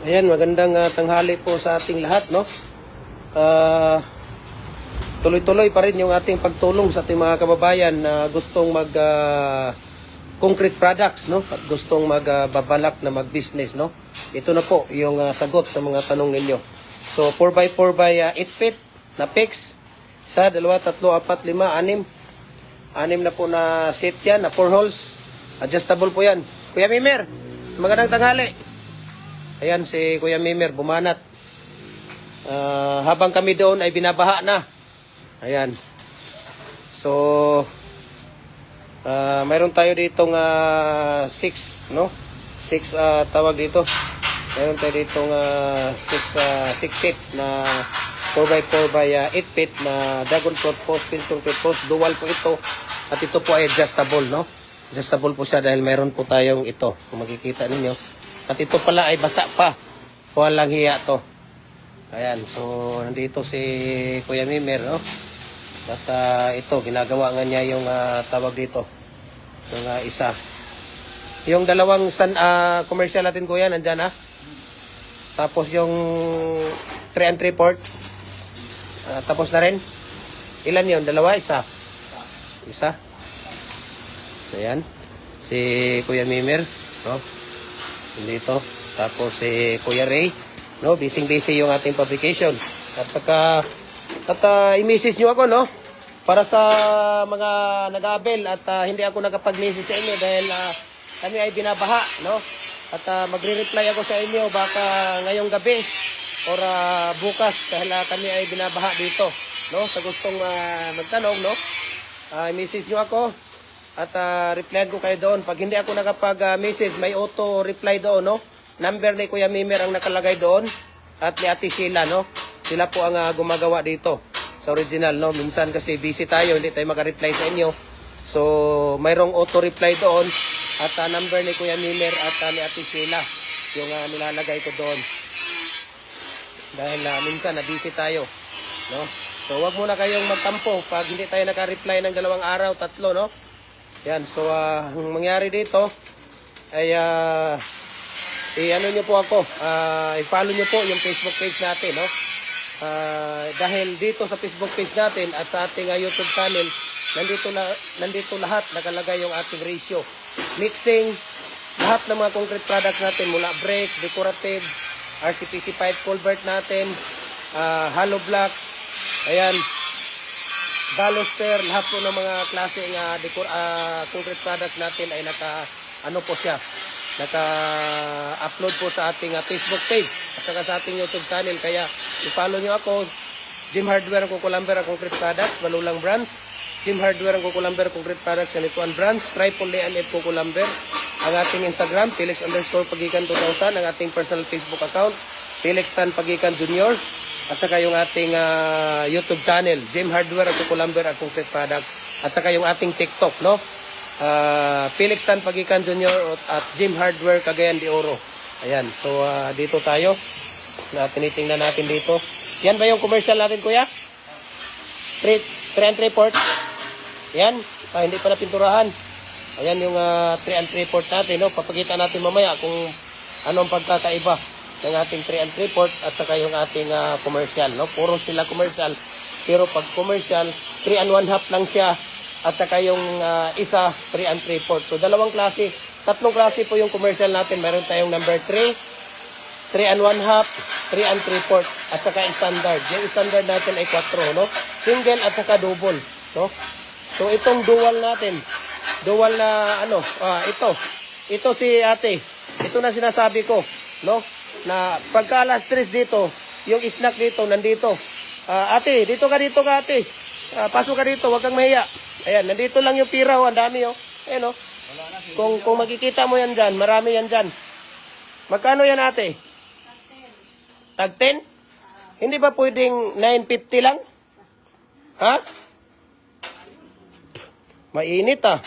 Ayan, magandang tanghali po sa ating lahat, no? Tuloy-tuloy pa rin yung ating pagtulong sa ating mga kababayan na gustong mag concrete products, no? At gustong magbabalak na mag-business, no? Ito na po yung sagot sa mga tanong ninyo. So 4x4 by 8 feet na fix sa 2, 3, 4, 5, 6. 6 na po na set yan, na 4 holes. Adjustable po yan. Kuya Mimer, magandang tanghali. Ayan si Kuya Mimer, bumanat. Habang kami doon ay binabaha na. Ayan. So, mayroon tayo ditong 6, no? 6 tawag dito. Mayroon tayo ditong 6 sets na 4x4 by 8 feet na dragon fruit post, pinture post. Dual po ito. At ito po ay adjustable, no? Adjustable po siya dahil mayroon po tayong ito. Kung makikita ninyo. At ito pala ay basa pa. Walang hiya to. Ayan. So, nandito si Kuya Mimer, no? At ito, ginagawa nga niya yung tawag dito. Yung isa. Yung dalawang commercial natin, Kuya, nandyan, ha? Tapos yung 3 and 3 port. Tapos na rin. Ilan yun? Dalawa? Isa? Isa. Ayan. Si Kuya Mimer, no? Dito. Tapos si Kuya Ray, no? Busy yung ating publication. At saka i-message nyo ako, no? Para sa mga nag-abel at hindi ako nakapag-message sa inyo dahil kami ay binabaha, no? At magre-reply ako sa inyo baka ngayong gabi or bukas dahil kami ay binabaha dito, no? Sa gustong magtanong, no? I-message nyo ako at replyan ko kayo doon. Pag hindi ako nakapag-message, may auto-reply doon, no? Number ni Kuya Mimer ang nakalagay doon at ni Ate Sheila, no? Sila po ang gumagawa dito sa original, no? Minsan kasi busy tayo, hindi tayo maka-reply sa inyo. So, mayroong auto-reply doon at number ni Kuya Mimer at ni Ate Sheila yung nilalagay ko doon. Dahil minsan busy tayo, no? So, wag muna kayong magtampo pag hindi tayo naka-reply ng 2 araw, 3, no? Yan, so ang mangyari dito ay i-ano nyo po ako, i-follow nyo po yung Facebook page natin, no? Dahil dito sa Facebook page natin at sa ating YouTube channel, nandito lahat nakalagay yung ating ratio. Mixing, lahat ng mga concrete products natin mula brick, decorative, RCPC pipe culvert natin, hollow blocks, ayan, baluster, lahat po ng mga klase ng concrete products natin ay naka-upload po sa ating Facebook page at saka sa ating YouTube channel. Kaya i-follow nyo ako, Jim Hardware ang Kukulamber ang concrete products, Malulang brands, Jim Hardware ang Kukulamber concrete products, Ganituan brands, Triple and F Kukulamber, ang ating Instagram, Felix_Pagikan 2000, ang ating personal Facebook account, Felix Tan Pagikan Jr., at saka yung ating YouTube channel, Jim Hardware at Kukulamber at concrete products, at saka yung ating TikTok, no? Felix Tan Pagikan Jr. at Jim Hardware Cagayan de Oro. Ayan, so dito tayo. Tinitingnan natin dito. Yan ba yung commercial natin, Kuya? 3 and 3 port. Yan, hindi pa napinturahan. Ayan yung 3 and 3 port natin, no? Papakita natin mamaya kung anong pagkakaiba ng ating 3 and 3 port at saka yung ating commercial, no? Puro sila commercial. Pero pag commercial, 3 and 1 half lang siya. At saka yung isa, 3 and 3 port. So, 2 klase. 3 klase po yung commercial natin. Meron tayong number 3, 3 and 1 half, 3 and 3 port. At saka standard. Yung standard natin ay 4, no? Single at saka double, no? So, itong dual natin. Dual na, ito. Ito si ate. Ito na sinasabi ko, no? Na pagka alas 3 dito, yung snack dito, nandito. Ate, dito ka ate. Pasok ka dito, wag kang mahiya. Ayan, nandito lang yung pira, ang dami, oh. Ayan, oh. Kung makikita mo yan dyan, marami yan dyan. Magkano yan, ate? Tag 10? Hindi ba pwedeng 950 lang? Ha? Mainit, ah.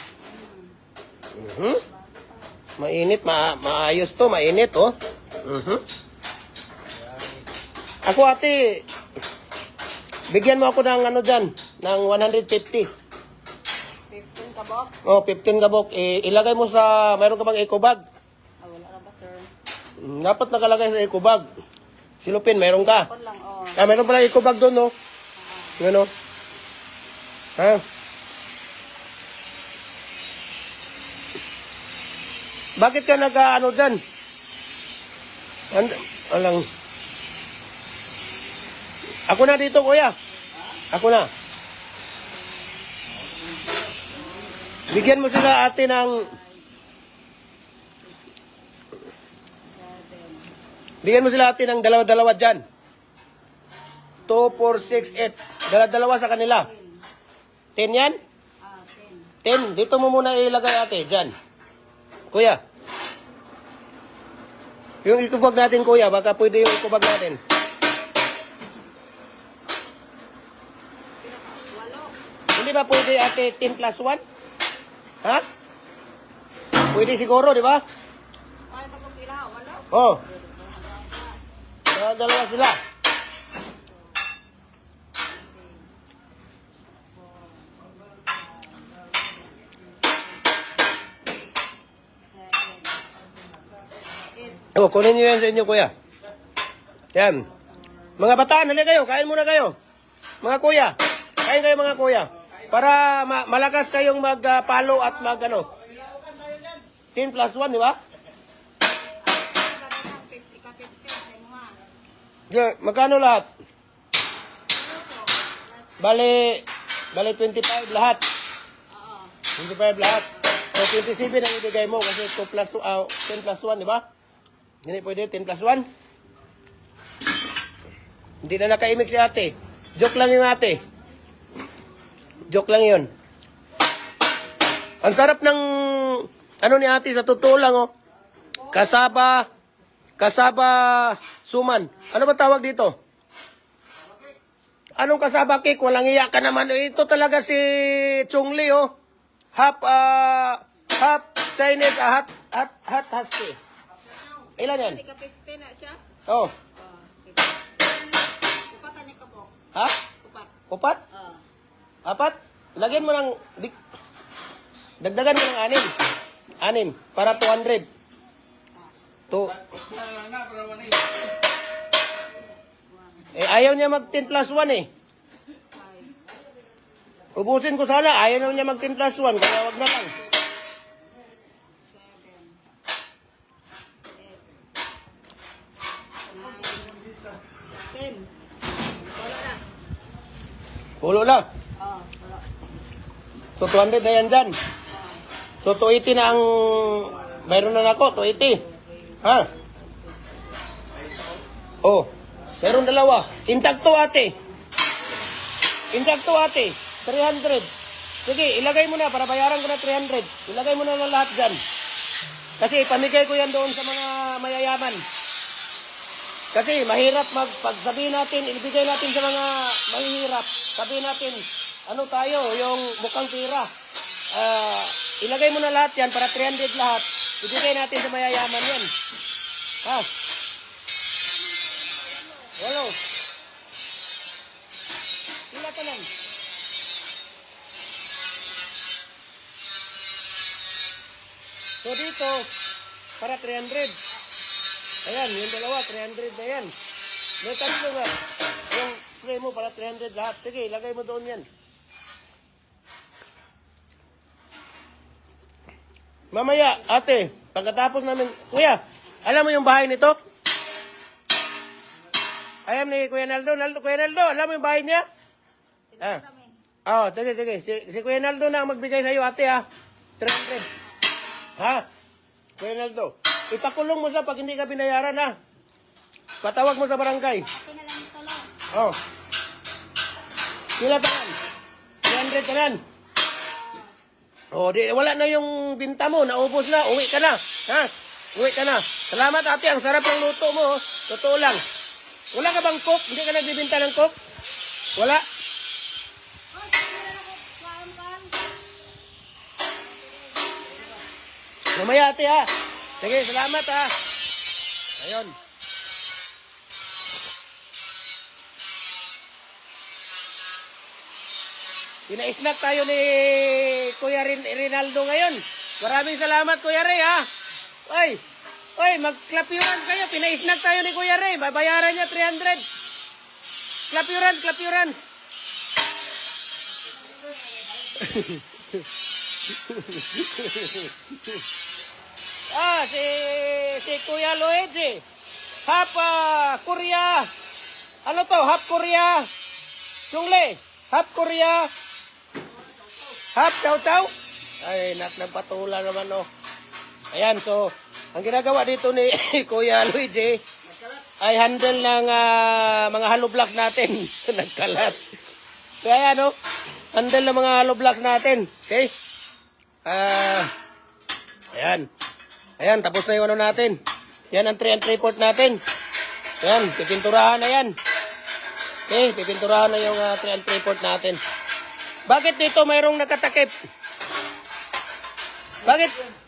Mainit, maayos to, mainit, oh. Ako, ate, bigyan mo ako ng dyan, ng 150. 15 kabok? Oh, 15 kabok. Ilagay mo sa, mayroon ka bang eco bag? Wala na ba, sir? Dapat nakalagay sa eco bag. Silupin, mayroon ka. Kon lang, oh. Mayroon pala eco bag doon, no? Ano? Ha? Bakit ka nag-ano dyan? Alang. Ako na dito, kuya. Ako na. Bigyan mo sila ate ng... Bigyan mo sila ate ng dalawa-dalawa dyan. 2, 4, 6, 8. Dalawa-dalawa sa kanila. 10 yan? 10. Dito mo muna ilagay ate, dyan. Kuya. Yung ikubag natin, kuya. Baka pwede yung ikubag natin. Hindi ba pwede ate 10 plus 1? Ha? Pwede siguro, di ba? Ay, tapos ilaw, walo. Oh. Dalawa sila. Oh, kunin niyo yan sa inyo, kuya. Yan. Mga bataan, hali kayo. Kain muna kayo. Mga kuya. Kain kayo, mga kuya. Para malakas kayong magpalo at ano. 10 plus 1, di ba? Yeah, magkano lahat? Bale 25 lahat. 25 lahat. So 27 ang ibigay mo kasi 10 plus 1, di ba? Hindi pwede 10 plus 1. Hindi na nakaimik si ate. Joke lang yung ate. Joke lang yun. Ang sarap ng ano ni ate sa totoo lang, oh. Kasaba suman. Ano ba tawag dito? Anong kasaba cake? Walang iya ka naman. Ito talaga si Chungli, oh. Half Chinese, half husky. Ilan yan? Ika 50 na siya. Oh. Upatan niya ka po. Ha? Upat? Apat? Lagyan mo ng... Dagdagan mo ng 6. 6. Para 200. Ayaw niya mag 10 plus 1 eh. Ubusin ko sana. Ayaw niya mag 10 plus 1. Kaya wag na lang. 10. Wala na. Pulo na. Wala. So 200 na yan dyan. So 280 na ang mayroon na ako. 280. Ha? Oh. Meron dalawa. Intacto ate. 300. Sige, ilagay mo na para bayaran ko na 300. Ilagay mo na lahat dyan. Kasi pamigay ko yan doon sa mga mayayaman. Kasi mahirap pag sabihin natin, ibigay natin sa mga mahihirap. Sabihin natin, ano tayo, yung mukhang tira. Ilagay mo na lahat yan para 300 lahat. Ibigay natin sa mayayaman yan. Ha? Walo. Sila ka lang. So dito, para 300. Ayan, yung dalawa, 300 na yan. May tatlo nga. Yung spray mo para 300 lahat. Sige, ilagay mo doon yan. Mamaya, ate, pagkatapos namin, kuya, alam mo yung bahay nito? Ayan ni Kuya Naldo. Kuya Naldo, alam mo yung bahay niya? Sige. Si Kuya Naldo na ang magbigay sa'yo, ate, ha? 300. Ha? Kuya Naldo. Ipakulong mo siya pag hindi ka binayaran, ha? Patawag mo sa barangay. Oh. Sila tanan. 300 tanan. Oh, wala na yung binta mo. Naubos na. Uwi ka na. Ha? Uwi ka na. Salamat, ate. Ang sarap ng luto mo. Totoo lang. Wala ka bang cook? Hindi ka nagbibinta ng cook? Wala? Mamaya, ate, ha? Sige, salamat, ha? Ayun. Pina-snack tayo ni Kuya Rinaldo ngayon. Maraming salamat, Kuya Ray, ha? Ay, Oy, mag-clap-yuran kayo. Pinaisnag tayo ni Kuya Ray. Babayaran niya 300. Clap-yuran, clap-yuran. Si Kuya Luigi. Half Korea. Ano to? Half Korea. Chungle. Half Korea. Half Chow-Chow. Ay, nagpatula naman, oh. Ayan, so, ang ginagawa dito ni Kuya Luigi ay handle ng mga hollow blocks natin. Nagkalat. Kaya, no? Handle ng mga hollow blocks natin. Okay? Ayan. Ayan, tapos na yung ano natin. Yan ang 3 and 3 port natin. Ayan, pipinturahan na yan. Okay, pipinturahan na yung 3 and 3 port natin. Bakit dito mayroong nakatakip?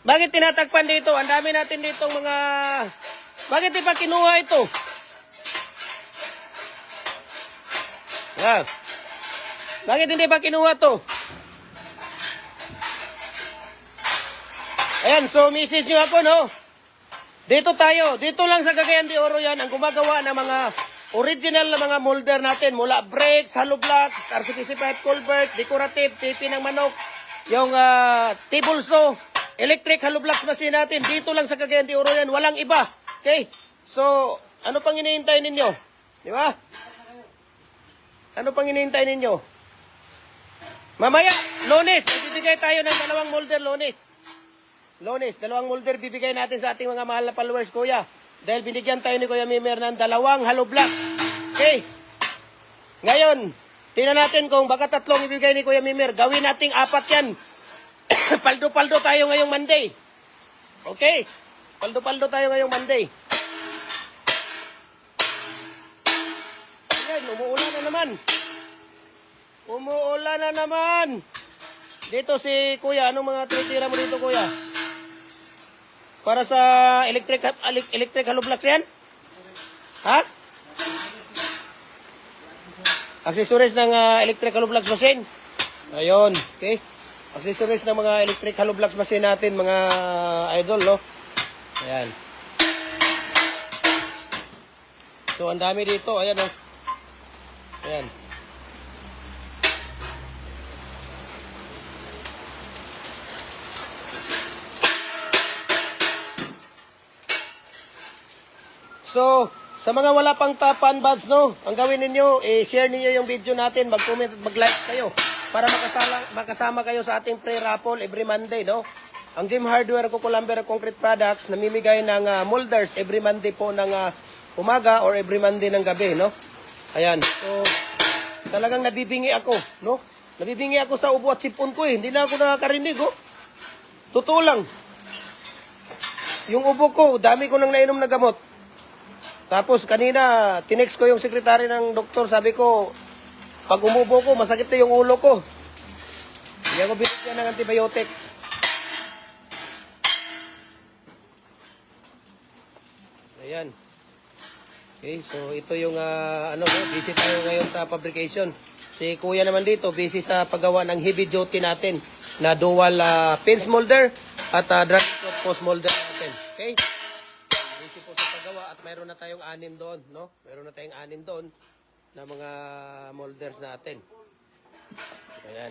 Bakit tinatakpan dito? Ang dami natin dito mga... Bakit di pa kinuha ito? Bakit hindi pa kinuha to? Ayan, so message nyo ako, no? Dito tayo, dito lang sa Cagayan de Oro yan, ang gumagawa ng mga original na mga molder natin, mula brakes, hollow blocks, RCTC pipe, culvert, decorative, tipi ng manok, yung table saw, electric hollow blocks machine natin, dito lang sa Cagayan de Oro yan, walang iba. Okay? So, ano pang hinihintay ninyo? Di ba? Ano pang hinihintay ninyo? Mamaya, Lunes, magbibigay tayo ng 2 molder, Lunes, 2 molder bibigay natin sa ating mga mahal na followers, Kuya. Dahil binigyan tayo ni Kuya Mimer ng 2 hollow blocks. Okay? Ngayon, tingnan natin kung baka 3 ibigay ni Kuya Mimer. Gawin nating 4 yan. Paldo-paldo tayo ngayong Monday. Okay? Paldo-paldo tayo ngayong Monday. Ayan, umuulan na naman. Umuulan na naman. Dito si Kuya, anong mga tinitira mo dito, Kuya? Para sa electric hollow blocks yan? Ha? Accessories ng electric hollow blocks machine. Ayun, okay. Accessories ng mga electric hollow blocks machine natin, mga idol, no? Ayan. So, ang dami dito. Ayan, oh. Ayan. So, sa mga wala pang tapan buds, no, ang gawin ninyo, share niyo yung video natin, mag-comment at mag-like kayo para makasama kayo sa ating pre-raffle every Monday, no? Ang Gym Hardware Cucumber Concrete Products namimigay ng molders every Monday po ng umaga or every Monday ng gabi, no? Ayan. So, talagang nabibingi ako, no? Nabibingi ako sa ubo at sipon ko, eh. Hindi na ako nakakarinig, oh. Totoo lang. Yung ubo ko, dami ko nang nainom na gamot. Tapos kanina, tinext ko yung sekretary ng doktor, sabi ko, pag umubo ko, masakit na yung ulo ko. Hindi ako binigyan ng antibiotic. Ayan. Okay, so ito yung, busy tayo ngayon sa fabrication. Si Kuya naman dito, busy sa paggawa ng heavy duty natin na dual pins molder at drag post molder natin. Okay? Busy po sa paggawa at mayroon na tayong 6 doon, no? Mayroon na tayong 6 doon na mga molders natin. Ayan.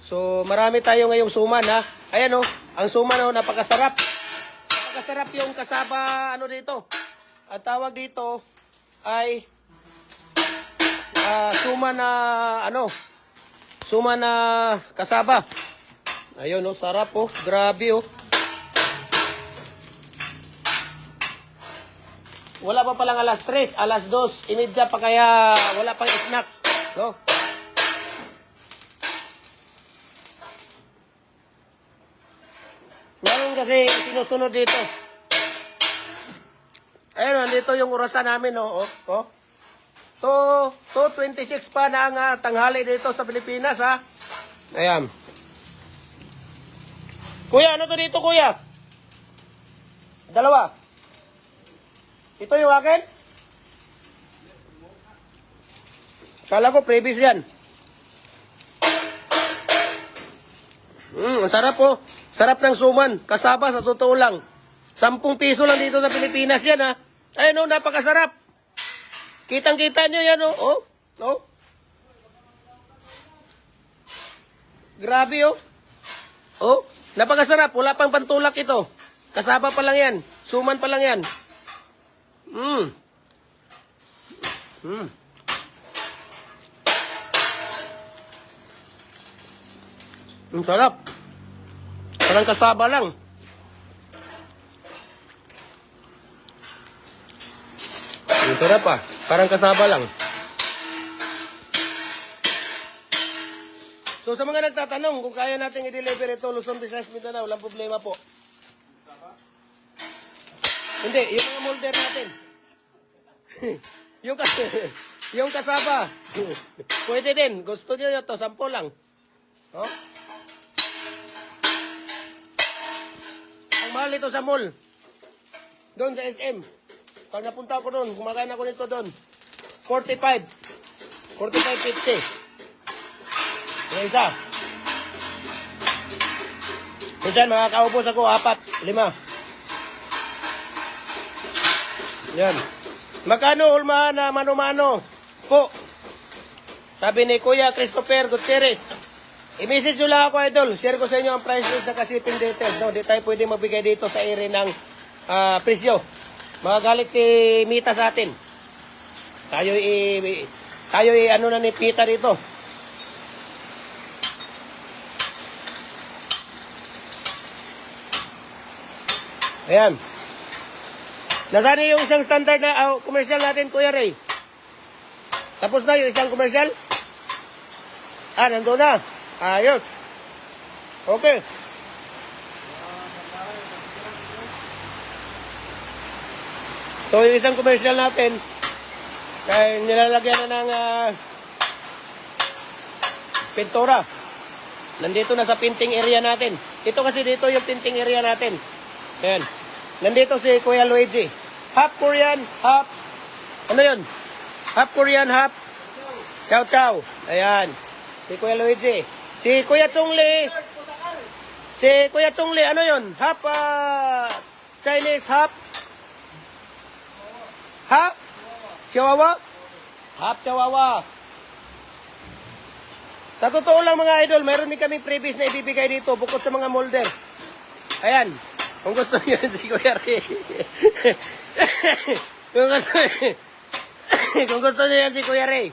So, marami tayo ngayong suman, ha? Ayan, oh. Ang suman, oh, napakasarap. Napakasarap yung kasaba, dito. Ang tawag dito ay suman na, suman na kasaba. Ayun, oh, sarap, oh. Grabe, oh. Wala pa palang alas 3, alas 2, imedya pa kaya wala pang snack, no? Ngayon kasi sinusunod dito. Ayun, nandito yung orasan namin, no? Oh. 2:26 pa na ang tanghali dito sa Pilipinas, ha? Ayan. Kuya, ano to dito, kuya? 2. Ito yung akin? Kala ko previous yan. Ang sarap, oh. Sarap ng suman. Kasaba sa totoo lang. 10 piso lang dito sa Pilipinas yan ha. Ayun oh, napakasarap. Kitang-kita nyo yan oh. Oh. Oh. Grabe oh. Oh. Napakasarap. Wala pang pantulak ito. Kasaba pa lang yan. Suman pa lang yan. Ang sarap. Parang kasaba lang. Ang sarap ah. Parang kasaba lang. So sa mga nagtatanong kung kaya natin i-deliver ito Luzon, Visayas, Mindanao, walang problema po. Hindi, yung mga molder natin. yung kasaba. Pwede din. Gusto niyo ito, 10 lang. Oh? Ang mahal ito sa mall. Doon sa SM. Pag napunta ako doon, kumakain ako nito doon. 45. 45.50. Yung isa. Minsan makakaubos ako 4, 5. Yan. Magkano ulma na mano-mano po? Sabi ni Kuya Christopher Gutierrez. I-message nyo lang ako, idol. Share ko sa inyo ang price list sa shipping details. No, di tayo pwede magbigay dito sa area ng presyo. Magagalit si Mita sa atin. Tayo ano na ni Pita dito. Ayan. Nasaan yung isang standard na commercial natin, Kuya Ray? Tapos na yung isang commercial? Nandun na. Ayos. Okay. So, yung isang commercial natin, kaya nilalagyan na ng pintura. Nandito na sa painting area natin. Ito kasi dito yung painting area natin. Ayan. Nandito si Kuya Luigi. Half Korean, half... Ano yun? Half Korean, half... Chow Chow. Ayan. Si Kuya Luigi. Si Kuya Chungli. Si Kuya Chungli, ano yun? Half Chinese, half... Half? Chihuahua? Half Chihuahua. Sa totoo lang mga idol, mayroon din kami previous na ibibigay dito bukod sa mga molder. Ayan. Kung gusto niyo si Kuya Ray. kung gusto niyo yan si Kuya Ray.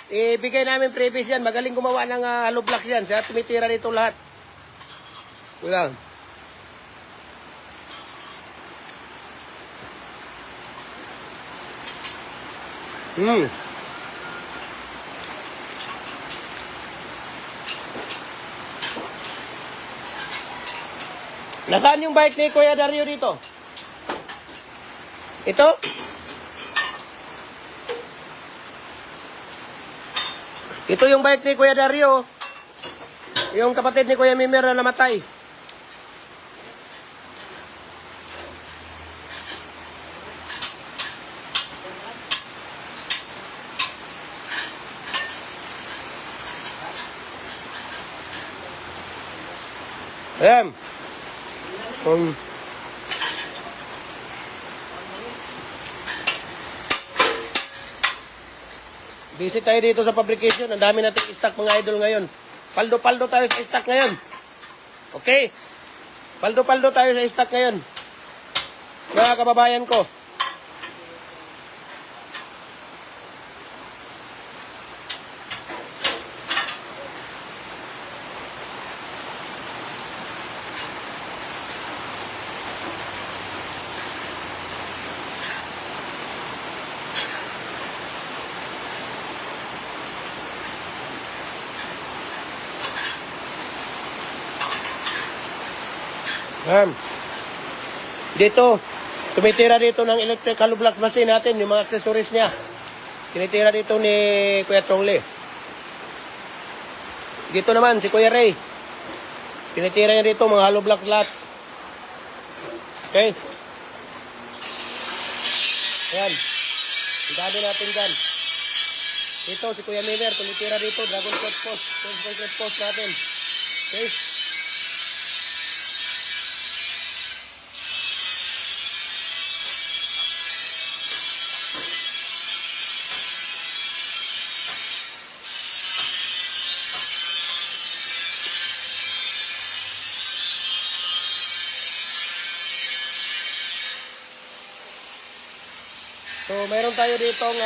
Ibigay namin previous yan. Magaling gumawa ng hollow blocks yan. Siya tumitira dito lahat. Wala. Nasaan yung bike ni Kuya Dario dito? Ito? Ito yung bike ni Kuya Dario. Yung kapatid ni Kuya Mimer na namatay. Ayan. Busy tayo dito sa fabrication. Ang dami nating stock mga idol ngayon. Paldo-paldo tayo sa stock ngayon. Okay? Paldo-paldo tayo sa stock ngayon. Mga kababayan ko. Dito, tumitira dito ng electric hollow block machine natin, yung mga accessories niya. Tinitira dito ni Kuya Chongli. Dito naman, si Kuya Ray. Tinitira niya dito mga hollow block lahat. Okay? Ayan. Ang dami natin dyan. Dito, si Kuya Miller, tumitira dito, Dragon Coat Post. Concrete post natin. Okay? So, mayroon tayo ditong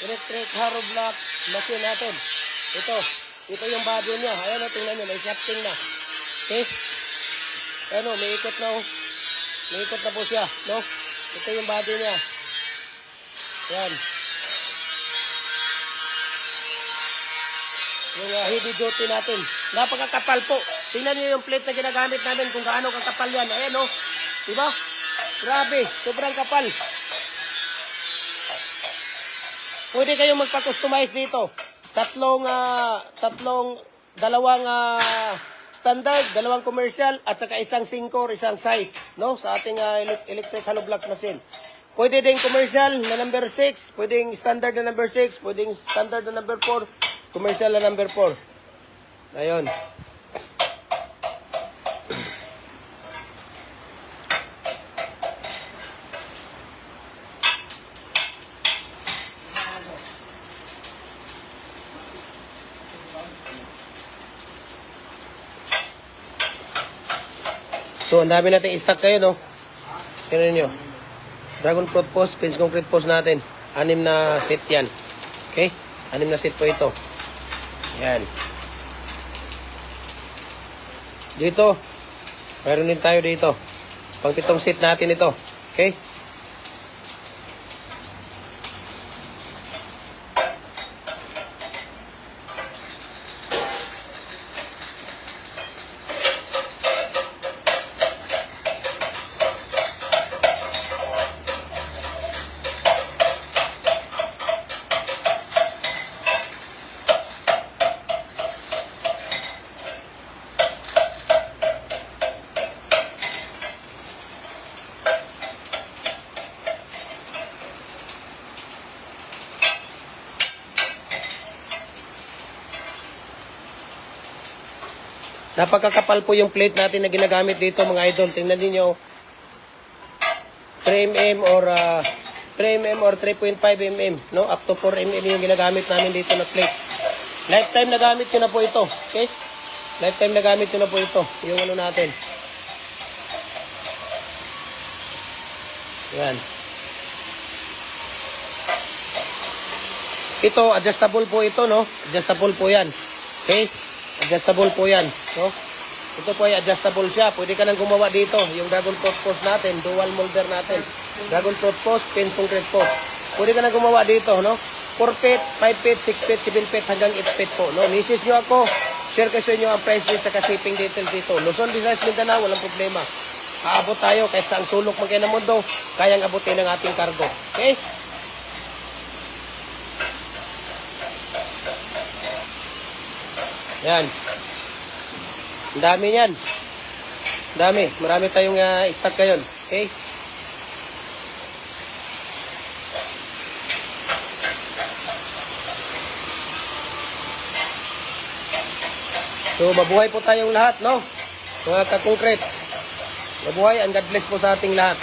electric hollow block machine natin. Ito yung body niya. Ayan o, tingnan nyo, may shafting na. Okay? Ayan o, may ikot na o. May ikot na po siya, no? Ito yung body niya. Ayan. Yung heavy duty natin. Napakakapal po. Tingnan nyo yung plate na ginagamit namin kung gaano kakapal yan. Ayan o. Diba? Grabe. Sobrang kapal. Pwede kayong magpa-customize dito. Dalawang standard, dalawang commercial, at saka isang 5 or isang size, no? Sa ating electric hollow block machine. Pwede din commercial na number 6, pwedeng standard na number 6, pwedeng standard na number 4, commercial na number 4. Ayun. So, ang dami natin i-stock kayo, no? Tignan nyo. Dragon fruit post, pins concrete post natin. 6 na set yan. Okay? 6 na set po ito. Yan. Dito, mayroon din tayo dito. Pang 7 set natin ito. Okay? Napakakapal po yung plate natin na ginagamit dito mga idol. Tingnan niyo 3mm or 3.5 mm, no? Up to 4 mm yung ginagamit namin dito na plate. Lifetime na gamit ko na po ito. Okay? Lifetime na gamit ko na po ito. Yung ano natin. Yan. Ito, adjustable po ito, no? Adjustable po yan. Okay? Adjustable po yan. No? Ito po ay adjustable siya. Pwede ka nang gumawa dito. Yung dragon fruit post natin, dual molder natin. Dragon fruit post, pin concrete post. Pwede ka nang gumawa dito, no? 4 feet, 5 feet, 6 feet, 7 feet, hanggang 8 feet po, no? Misis nyo ako. Share ko sa inyo ang price list sa shipping details dito. Luzon, Visayas, Mindanao, walang problema. Aabot tayo kahit saang sulok man kayo ng mundo, kayang abutin ng ating cargo. Okay? Yan. Ang dami yan. Dami. Marami tayong stock ngayon. Okay? So, mabuhay po tayong lahat, no? Mga ka-concrete. Mabuhay and God bless po sa ating lahat.